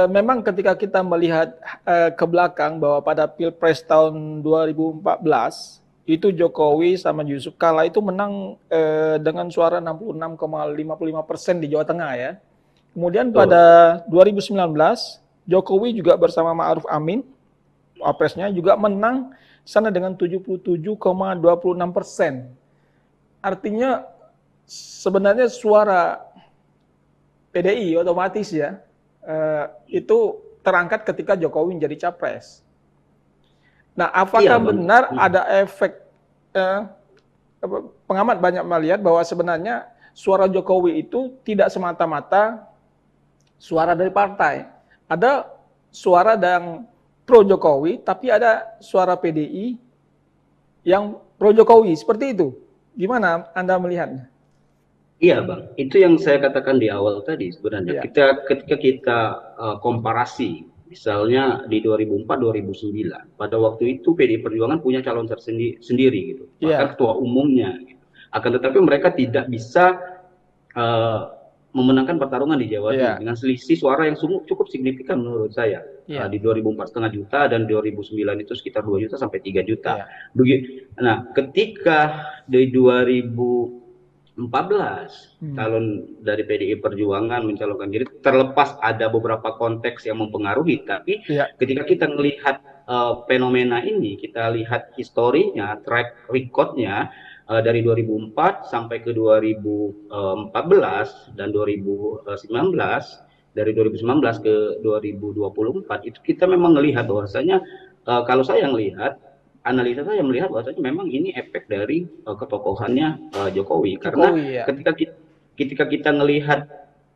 memang ketika kita melihat ke belakang bahwa pada Pilpres tahun 2014 itu Jokowi sama Yusuf Kala itu menang dengan suara 66,55% di Jawa Tengah ya. Kemudian pada 2019 Jokowi juga bersama Ma'ruf Amin, wapresnya juga menang sana dengan 77,26%. Artinya sebenarnya suara PDI otomatis ya itu terangkat ketika Jokowi menjadi capres. Nah, apakah benar ada efek pengamat banyak melihat bahwa sebenarnya suara Jokowi itu tidak semata-mata suara dari partai. Ada suara yang pro Jokowi, tapi ada suara PDI yang pro Jokowi, seperti itu. Gimana Anda melihatnya? Iya Bang, itu yang saya katakan di awal tadi sebenarnya. Ketika kita komparasi, misalnya di 2004-2009, pada waktu itu PDI Perjuangan punya calon sendiri gitu, bahkan ketua umumnya. Gitu. Akan tetapi mereka tidak bisa memenangkan pertarungan di Jawa Timur dengan selisih suara yang cukup signifikan menurut saya. Di 2004 setengah juta dan 2009 itu sekitar 2 juta sampai 3 juta. Nah, ketika di 2014 calon dari PDI Perjuangan mencalonkan diri, terlepas ada beberapa konteks yang mempengaruhi, tapi ketika kita melihat fenomena ini, kita lihat historinya, track recordnya dari 2004 sampai ke 2014 dan 2019, dari 2019 ke 2024 itu kita memang melihat bahwasanya kalau saya melihat analisa saya melihat bahwasanya memang ini efek dari ketokohannya Jokowi. Karena ketika kita melihat,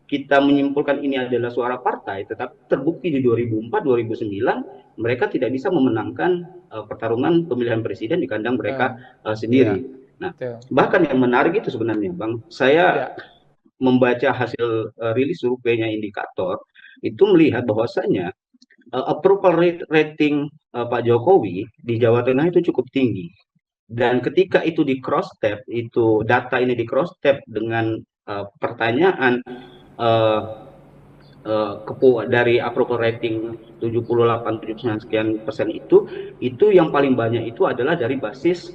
kita menyimpulkan ini adalah suara partai, tetapi terbukti di 2004-2009 mereka tidak bisa memenangkan pertarungan pemilihan presiden di kandang mereka sendiri. Nah, bahkan yang menarik itu sebenarnya, Bang, saya membaca hasil rilis surveinya Indikator itu melihat bahwasanya approval rating Pak Jokowi di Jawa Tengah itu cukup tinggi. Dan ketika itu di cross tab, itu data ini di cross tab dengan pertanyaan dari approval rating 78-79 sekian persen itu yang paling banyak itu adalah dari basis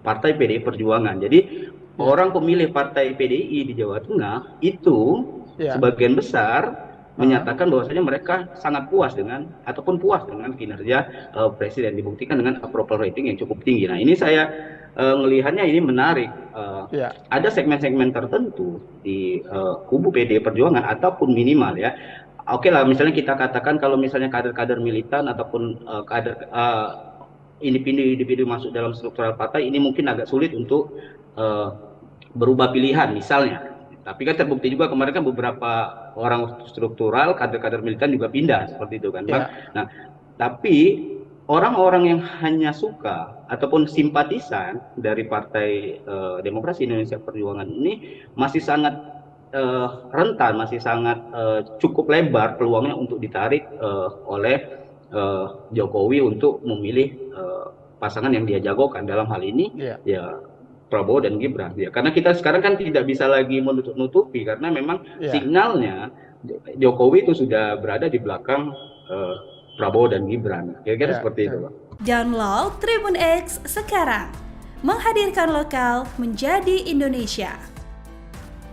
partai PDI Perjuangan. Jadi orang pemilih partai PDI di Jawa Tengah itu sebagian besar menyatakan bahwasanya mereka sangat puas dengan ataupun puas dengan kinerja presiden, dibuktikan dengan approval rating yang cukup tinggi. Nah, ini saya melihatnya ini menarik. Ada segmen-segmen tertentu di kubu PDI Perjuangan ataupun minimal ya. Oke lah, misalnya kita katakan kalau misalnya kader-kader militan ataupun kader individu-individu masuk dalam struktural partai ini mungkin agak sulit untuk berubah pilihan misalnya. Tapi kan terbukti juga kemarin kan beberapa orang struktural, kader-kader militan juga pindah seperti itu kan, Bang. Nah, tapi orang-orang yang hanya suka ataupun simpatisan dari Partai Demokrasi Indonesia Perjuangan ini masih sangat rentan, masih sangat cukup lebar peluangnya untuk ditarik oleh Jokowi untuk memilih pasangan yang dia jagokan, dalam hal ini ya Prabowo dan Gibran ya. Karena kita sekarang kan tidak bisa lagi menutup-nutupi karena memang signalnya Jokowi itu sudah berada di belakang Prabowo dan Gibran. Kira-kira seperti itu, Pak. Download Tribun X sekarang. Menghadirkan lokal menjadi Indonesia.